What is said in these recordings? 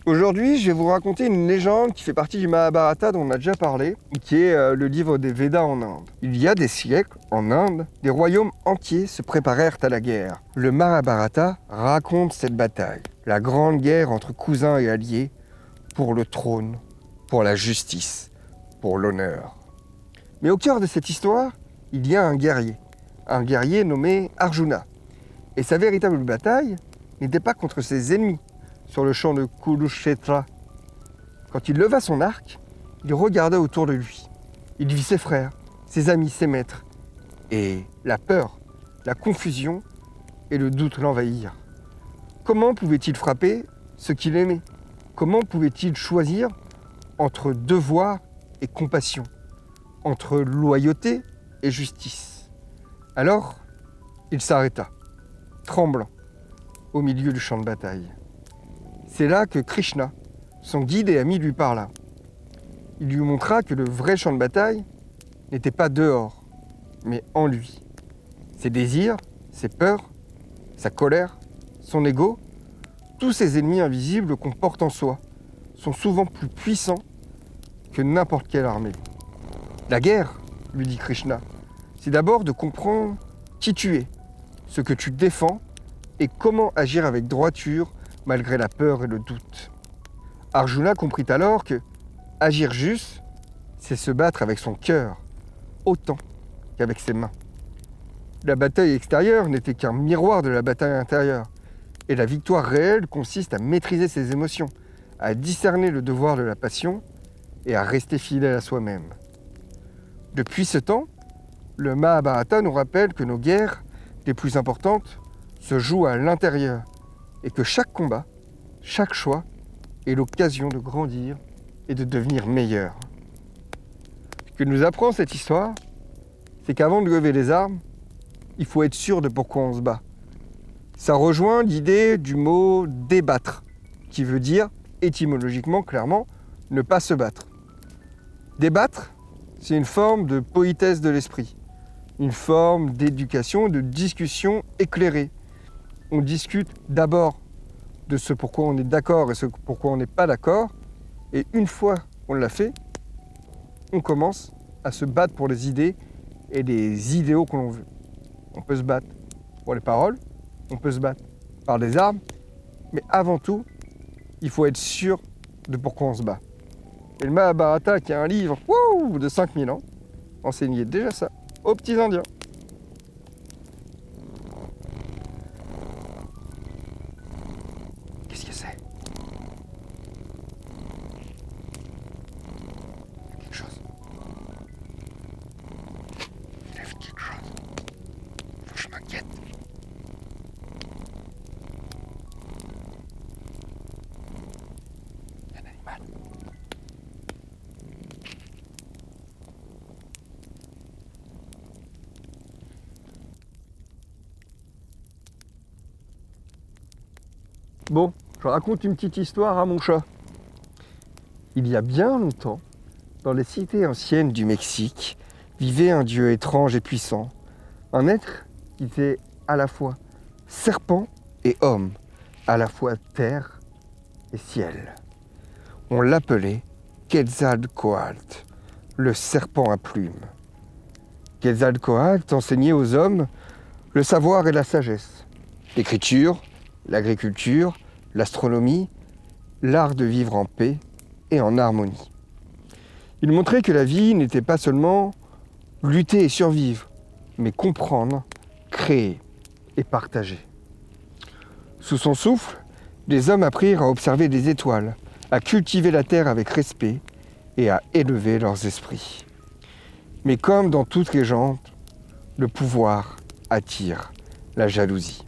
Aujourd'hui, je vais vous raconter une légende qui fait partie du Mahabharata dont on a déjà parlé, qui est le livre des Védas en Inde. Il y a des siècles, en Inde, des royaumes entiers se préparèrent à la guerre. Le Mahabharata raconte cette bataille, la grande guerre entre cousins et alliés, pour le trône, pour la justice, pour l'honneur. Mais au cœur de cette histoire, il y a un guerrier nommé Arjuna. Et sa véritable bataille n'était pas contre ses ennemis, sur le champ de Kurukshetra. Quand il leva son arc, il regarda autour de lui. Il vit ses frères, ses amis, ses maîtres. Et la peur, la confusion et le doute l'envahirent. Comment pouvait-il frapper ceux qu'il aimait? Comment pouvait-il choisir entre devoir et compassion, entre loyauté et justice? Alors, il s'arrêta, tremblant, au milieu du champ de bataille. C'est là que Krishna, son guide et ami, lui parla. Il lui montra que le vrai champ de bataille n'était pas dehors, mais en lui. Ses désirs, ses peurs, sa colère, son ego, tous ces ennemis invisibles qu'on porte en soi, sont souvent plus puissants que n'importe quelle armée. La guerre, lui dit Krishna, c'est d'abord de comprendre qui tu es, ce que tu défends et comment agir avec droiture malgré la peur et le doute. Arjuna comprit alors que agir juste, c'est se battre avec son cœur, autant qu'avec ses mains. La bataille extérieure n'était qu'un miroir de la bataille intérieure, et la victoire réelle consiste à maîtriser ses émotions, à discerner le devoir de la passion et à rester fidèle à soi-même. Depuis ce temps, le Mahabharata nous rappelle que nos guerres les plus importantes se jouent à l'intérieur, et que chaque combat, chaque choix est l'occasion de grandir et de devenir meilleur. Ce que nous apprend cette histoire, c'est qu'avant de lever les armes, il faut être sûr de pourquoi on se bat. Ça rejoint l'idée du mot « débattre », qui veut dire, étymologiquement, clairement, ne pas se battre. Débattre, c'est une forme de politesse de l'esprit, une forme d'éducation, de discussion éclairée. On discute d'abord de ce pourquoi on est d'accord et ce pourquoi on n'est pas d'accord. Et une fois qu'on l'a fait, on commence à se battre pour les idées et les idéaux que l'on veut. On peut se battre pour les paroles, on peut se battre par des armes, mais avant tout, il faut être sûr de pourquoi on se bat. Et le Mahabharata, qui est un livre de 5000 ans, enseignait déjà ça aux petits Indiens. Qu'est-ce que c'est? Quelque chose. Il y a quelque chose. Faut que je m'inquiète. Il y a un animal. Bon, je raconte une petite histoire à mon chat. Il y a bien longtemps, dans les cités anciennes du Mexique, vivait un dieu étrange et puissant, un être qui était à la fois serpent et homme, à la fois terre et ciel. On l'appelait Quetzalcoatl, le serpent à plumes. Quetzalcoatl enseignait aux hommes le savoir et la sagesse, l'écriture, l'agriculture, l'astronomie, l'art de vivre en paix et en harmonie. Il montrait que la vie n'était pas seulement lutter et survivre, mais comprendre, créer et partager. Sous son souffle, les hommes apprirent à observer des étoiles, à cultiver la terre avec respect et à élever leurs esprits. Mais comme dans toute légende, le pouvoir attire la jalousie.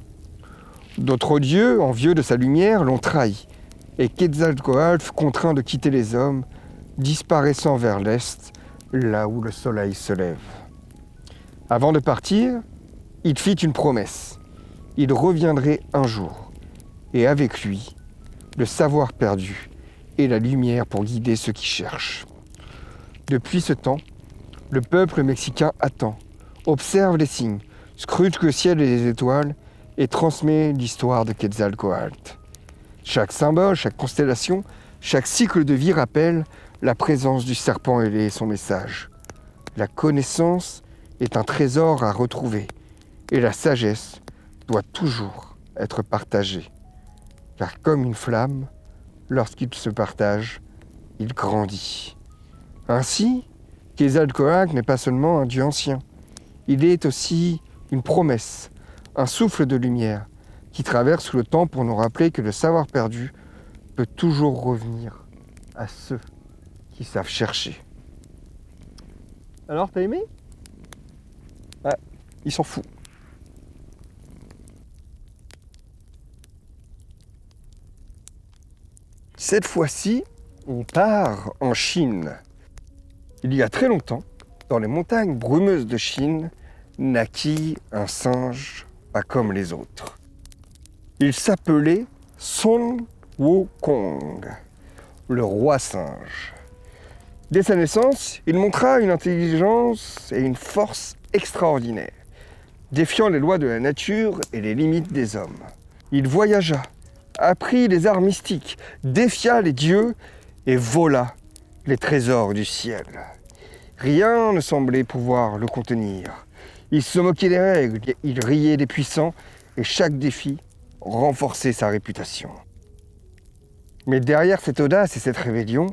D'autres dieux, envieux de sa lumière, l'ont trahi, et Quetzalcoatl fut contraint de quitter les hommes, disparaissant vers l'est, là où le soleil se lève. Avant de partir, il fit une promesse. Il reviendrait un jour, et avec lui, le savoir perdu et la lumière pour guider ceux qui cherchent. Depuis ce temps, le peuple mexicain attend, observe les signes, scrute le ciel et les étoiles, et transmet l'histoire de Quetzalcoatl. Chaque symbole, chaque constellation, chaque cycle de vie rappelle la présence du serpent ailé et son message. La connaissance est un trésor à retrouver et la sagesse doit toujours être partagée. Car comme une flamme, lorsqu'il se partage, il grandit. Ainsi, Quetzalcoatl n'est pas seulement un dieu ancien, il est aussi une promesse, un souffle de lumière qui traverse le temps pour nous rappeler que le savoir perdu peut toujours revenir à ceux qui savent chercher. Alors, t'as aimé? Ouais, il s'en fout. Cette fois-ci, on part en Chine. Il y a très longtemps, dans les montagnes brumeuses de Chine, naquit un singe pas comme les autres. Il s'appelait Sun Wukong, le roi singe. Dès sa naissance, il montra une intelligence et une force extraordinaires, défiant les lois de la nature et les limites des hommes. Il voyagea, apprit les arts mystiques, défia les dieux et vola les trésors du ciel. Rien ne semblait pouvoir le contenir. Il se moquait des règles, il riait des puissants et chaque défi renforçait sa réputation. Mais derrière cette audace et cette rébellion,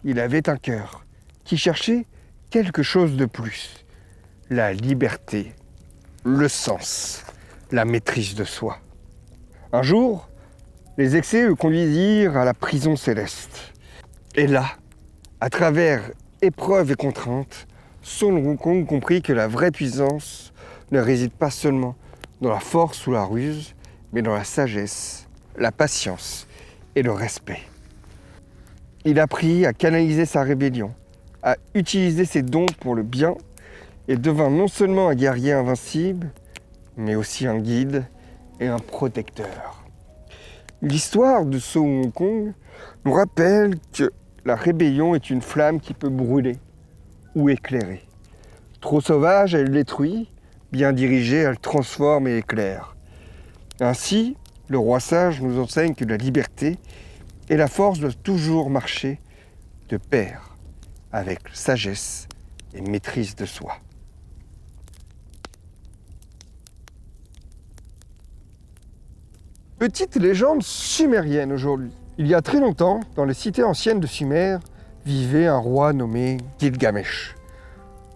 il avait un cœur qui cherchait quelque chose de plus. La liberté, le sens, la maîtrise de soi. Un jour, les excès le conduisirent à la prison céleste. Et là, à travers épreuves et contraintes, Sun Wukong comprit que la vraie puissance ne réside pas seulement dans la force ou la ruse, mais dans la sagesse, la patience et le respect. Il apprit à canaliser sa rébellion, à utiliser ses dons pour le bien et devint non seulement un guerrier invincible, mais aussi un guide et un protecteur. L'histoire de Sun Wukong nous rappelle que la rébellion est une flamme qui peut brûler ou éclairer. Trop sauvage, elle détruit, bien dirigée, elle transforme et éclaire. Ainsi, le roi sage nous enseigne que la liberté et la force doivent toujours marcher de pair avec sagesse et maîtrise de soi. Petite légende sumérienne aujourd'hui. Il y a très longtemps, dans les cités anciennes de Sumer, vivait un roi nommé Gilgamesh.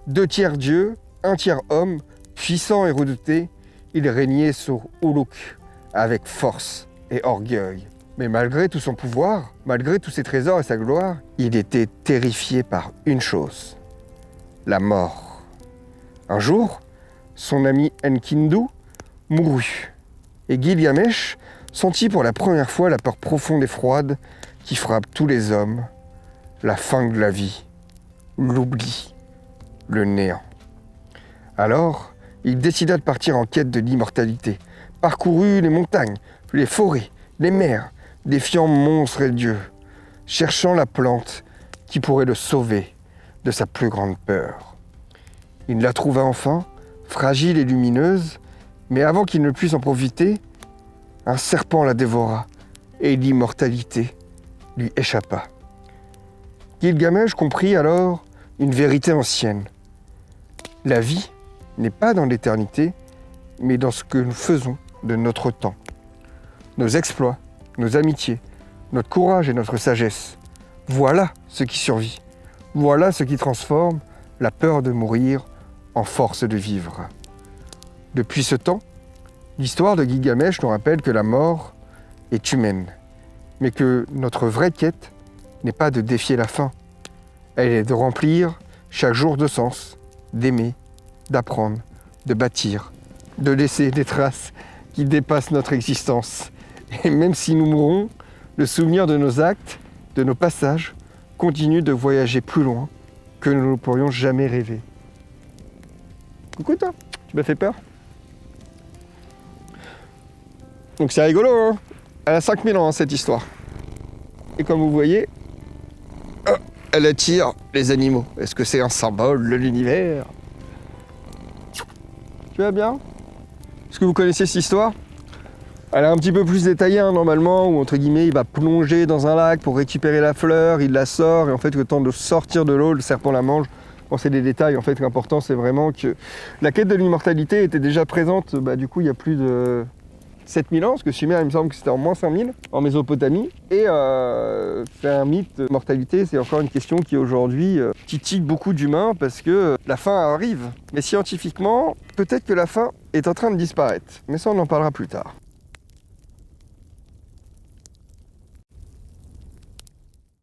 2 tiers dieu, 1 tiers homme, puissant et redouté, il régnait sur Uruk avec force et orgueil. Mais malgré tout son pouvoir, malgré tous ses trésors et sa gloire, il était terrifié par une chose, la mort. Un jour, son ami Enkidu mourut, et Gilgamesh sentit pour la première fois la peur profonde et froide qui frappe tous les hommes, la fin de la vie, l'oubli, le néant. Alors, il décida de partir en quête de l'immortalité, parcourut les montagnes, les forêts, les mers, défiant monstres et dieux, cherchant la plante qui pourrait le sauver de sa plus grande peur. Il la trouva enfin, fragile et lumineuse, mais avant qu'il ne puisse en profiter, un serpent la dévora et l'immortalité lui échappa. Gilgamesh comprit alors une vérité ancienne. La vie n'est pas dans l'éternité, mais dans ce que nous faisons de notre temps. Nos exploits, nos amitiés, notre courage et notre sagesse. Voilà ce qui survit. Voilà ce qui transforme la peur de mourir en force de vivre. Depuis ce temps, l'histoire de Gilgamesh nous rappelle que la mort est humaine, mais que notre vraie quête n'est pas de défier la fin. Elle est de remplir chaque jour de sens, d'aimer, d'apprendre, de bâtir, de laisser des traces qui dépassent notre existence. Et même si nous mourons, le souvenir de nos actes, de nos passages, continue de voyager plus loin que nous ne pourrions jamais rêver. Coucou toi, tu m'as fait peur? Donc c'est rigolo, hein? Elle a 5000 ans, cette histoire. Et comme vous voyez, elle attire les animaux. Est-ce que c'est un symbole de l'univers? Tu vas bien? Est-ce que vous connaissez cette histoire? Elle est un petit peu plus détaillée hein, normalement, où entre guillemets il va plonger dans un lac pour récupérer la fleur, il la sort et en fait le temps de sortir de l'eau, le serpent la mange. Bon, c'est des détails en fait, l'important c'est vraiment que la quête de l'immortalité était déjà présente du coup il y a plus de 7000 ans, parce que Sumer il me semble que c'était en moins 5000 en Mésopotamie. Et c'est un mythe de mortalité, c'est encore une question qui aujourd'hui titille beaucoup d'humains parce que la fin arrive. Mais scientifiquement, peut-être que la fin est en train de disparaître. Mais ça on en parlera plus tard.